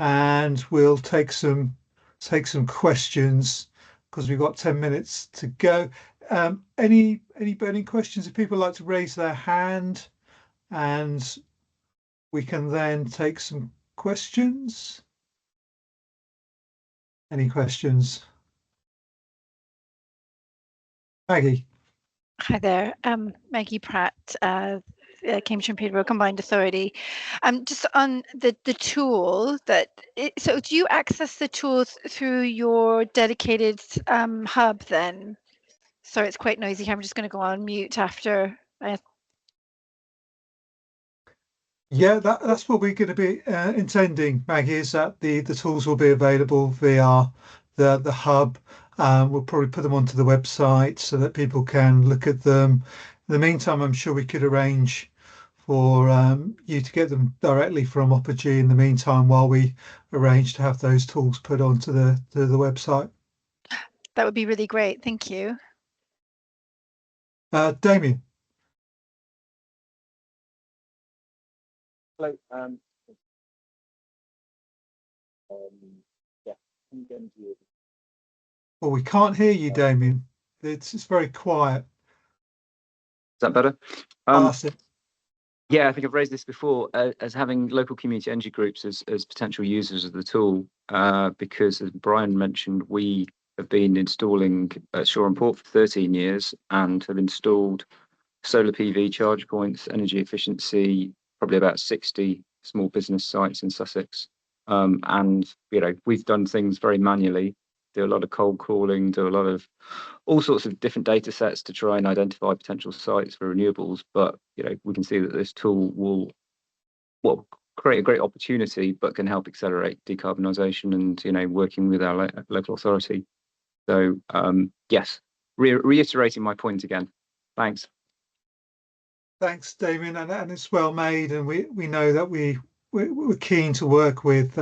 and we'll take some questions because we've got 10 minutes to go. Any burning questions? If people like to raise their hand, and we can then take some questions. Any questions? Maggie. Hi there, Maggie Pratt, Cambridge and Peterborough Combined Authority. Just on the tool so do you access the tools through your dedicated hub then? Sorry, it's quite noisy here. I'm just going to go on mute after. Yeah, that's what we're going to be intending, Maggie, is that the tools will be available via the hub. We'll probably put them onto the website so that people can look at them. In the meantime, I'm sure we could arrange for you to get them directly from Opogee in the meantime, while we arrange to have those tools put onto the website. That would be really great. Thank you. Damien. Hello. Yeah. Well, we can't hear you, Damien. It's very quiet. Is that better? It. Yeah, I think I've raised this before as having local community energy groups as potential users of the tool, because as Brian mentioned, we have been installing at Shoreham Port for 13 years and have installed solar PV charge points, energy efficiency, probably about 60 small business sites in Sussex. And we've done things very manually, do a lot of cold calling, do a lot of all sorts of different data sets to try and identify potential sites for renewables. But we can see that this tool will create a great opportunity, but can help accelerate decarbonisation and working with our local authority. So yes, reiterating my point again. Thanks. Thanks, Damien, and it's well made, and we know that we're keen to work with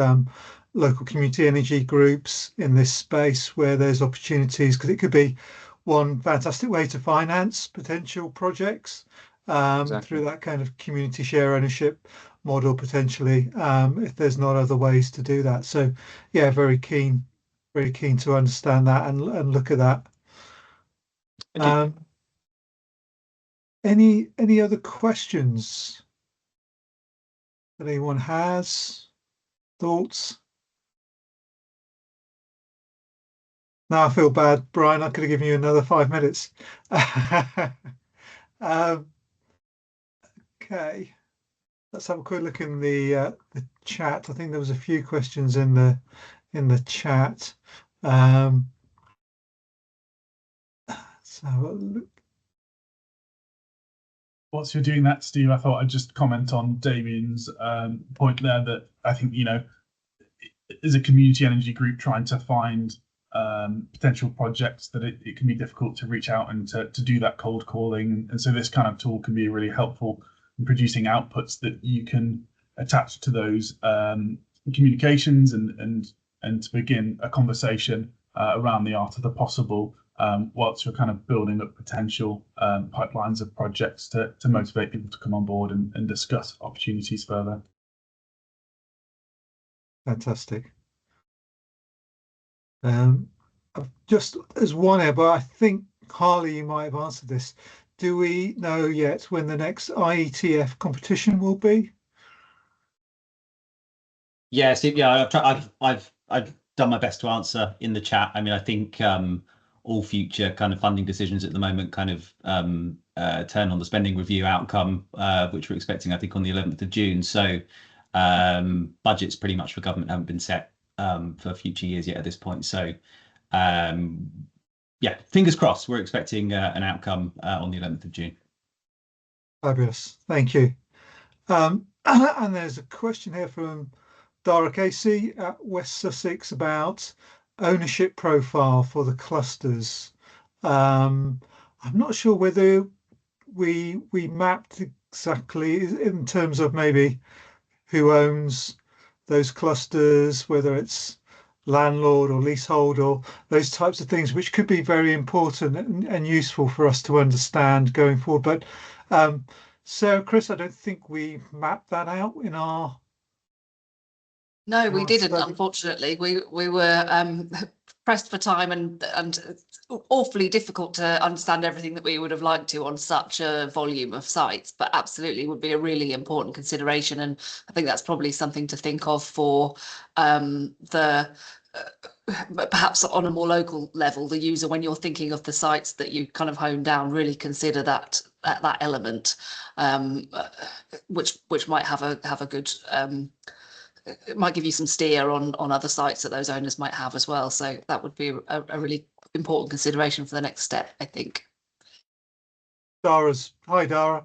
local community energy groups in this space where there's opportunities, because it could be one fantastic way to finance potential projects exactly. Through that kind of community share ownership model potentially, if there's not other ways to do that. So yeah, very keen to understand that and look at that. Any other questions that anyone has? Thoughts? Now I feel bad, Brian. I could have given you another 5 minutes. Okay, let's have a quick look in the chat. I think there was a few questions in the chat. Let's have a look. Whilst you're doing that, Steve, I thought I'd just comment on Damien's point there, that I think, as a community energy group trying to find potential projects, that it can be difficult to reach out and to do that cold calling. And so this kind of tool can be really helpful in producing outputs that you can attach to those communications and to begin a conversation around the art of the possible, whilst you're kind of building up potential pipelines of projects to motivate people to come on board and discuss opportunities further. Fantastic. Just as one here, but I think Harley, you might have answered this. Do we know yet when the next IETF competition will be? Yeah, Steve. Yeah, I've done my best to answer in the chat. I mean, I think all future kind of funding decisions at the moment kind of turn on the spending review outcome, which we're expecting, I think, on the 11th of June. So budgets pretty much for government haven't been set for future years yet at this point. So yeah, fingers crossed. We're expecting an outcome on the 11th of June. Fabulous, thank you. And there's a question here from Dara Casey at West Sussex about ownership profile for the clusters. I'm not sure whether we mapped exactly in terms of maybe who owns those clusters, whether it's landlord or leasehold or those types of things, which could be very important and useful for us to understand going forward. But Sarah, Chris, I don't think we mapped that out in our No, we Right, didn't. so- Unfortunately, we were pressed for time and awfully difficult to understand everything that we would have liked to on such a volume of sites. But absolutely, would be a really important consideration, and I think that's probably something to think of for the. But perhaps on a more local level, the user, when you're thinking of the sites that you kind of hone down, really consider that element, which might have a good. It might give you some steer on other sites that those owners might have as well. So that would be a really important consideration for the next step, I think. Hi, Dara.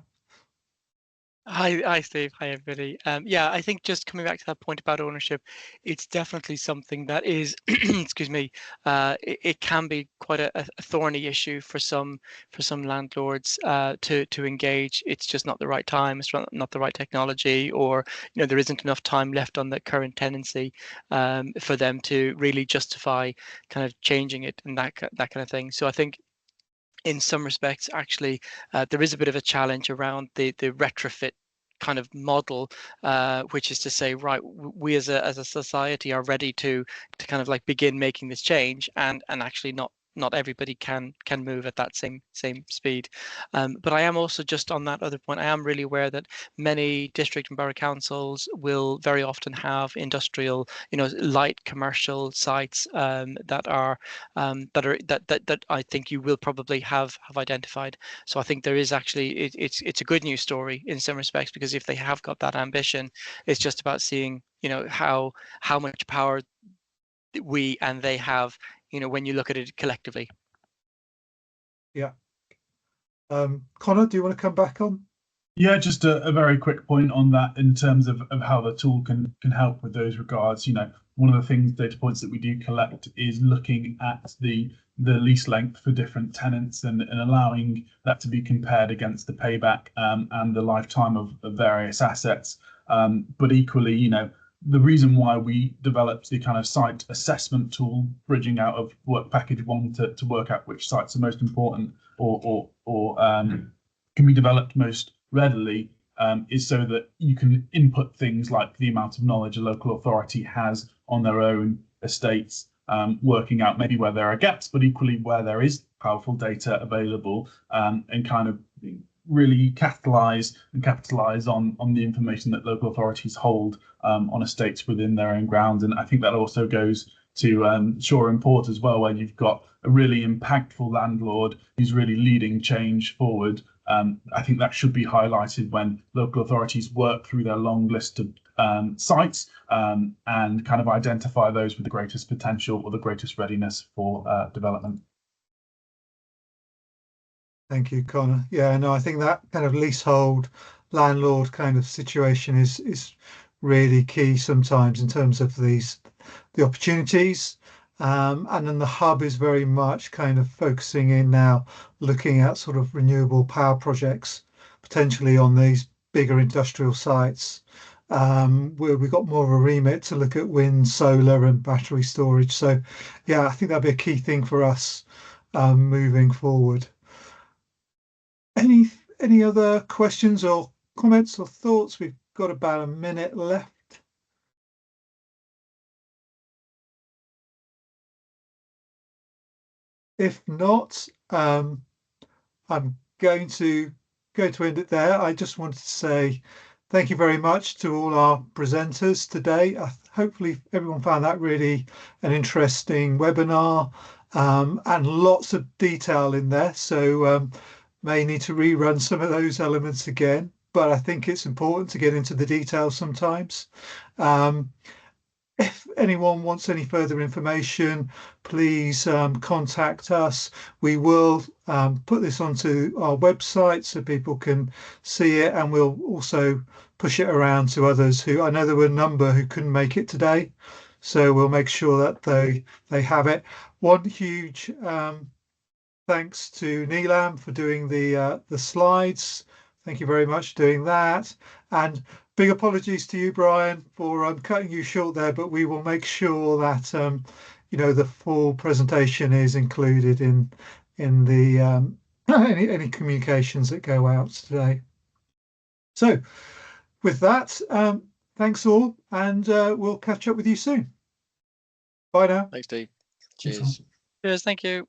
Hi, Steve. Hi, everybody. Yeah, I think just coming back to that point about ownership, it's definitely something that is, excuse me, it can be quite a thorny issue for some landlords to engage. It's just not the right time. It's not the right technology, or there isn't enough time left on the current tenancy for them to really justify kind of changing it and that kind of thing. So I think, in some respects, actually, there is a bit of a challenge around the retrofit kind of model, which is to say, right, we as a society are ready to kind of like begin making this change, and actually not everybody can move at that same speed. But I am also, just on that other point, I am really aware that many district and borough councils will very often have industrial, light commercial sites that I think you will probably have identified. So I think there is actually, it's a good news story in some respects, because if they have got that ambition, it's just about seeing how much power we and they have, when you look at it collectively. Yeah. Connor, do you want to come back on? Yeah, just a very quick point on that in terms of how the tool can help with those regards. One of the data points that we do collect is looking at the lease length for different tenants and allowing that to be compared against the payback and the lifetime of various assets. But equally, the reason why we developed the kind of site assessment tool, bridging out of work package 1 to work out which sites are most important or can be developed most readily, is so that you can input things like the amount of knowledge a local authority has on their own estates, working out maybe where there are gaps, but equally where there is powerful data available, and kind of really capitalize on the information that local authorities hold on estates within their own grounds. And I think that also goes to Shore and Port as well, where you've got a really impactful landlord who's really leading change forward. I think that should be highlighted when local authorities work through their long list of sites and kind of identify those with the greatest potential or the greatest readiness for development. Thank you, Connor. Yeah, no, I think that kind of leasehold landlord kind of situation is really key sometimes in terms of the opportunities. And then the hub is very much kind of focusing in now, looking at sort of renewable power projects, potentially on these bigger industrial sites, where we've got more of a remit to look at wind, solar and battery storage. So yeah, I think that'd be a key thing for us moving forward. Any other questions or comments or thoughts? We've got about a minute left. If not, I'm going to end it there. I just wanted to say thank you very much to all our presenters today. Hopefully everyone found that really an interesting webinar, and lots of detail in there. So may need to rerun some of those elements again, but I think it's important to get into the details sometimes. If anyone wants any further information, please contact us. We will put this onto our website so people can see it, and we'll also push it around to others who, I know there were a number who couldn't make it today, so we'll make sure that they have it. One huge thanks to Neelam for doing the slides. Thank you very much for doing that. And big apologies to you, Brian, for cutting you short there, but we will make sure that the full presentation is included in the any communications that go out today. So with that, thanks all, and we'll catch up with you soon. Bye now. Thanks, Steve. Thanks, Cheers. Cheers, thank you.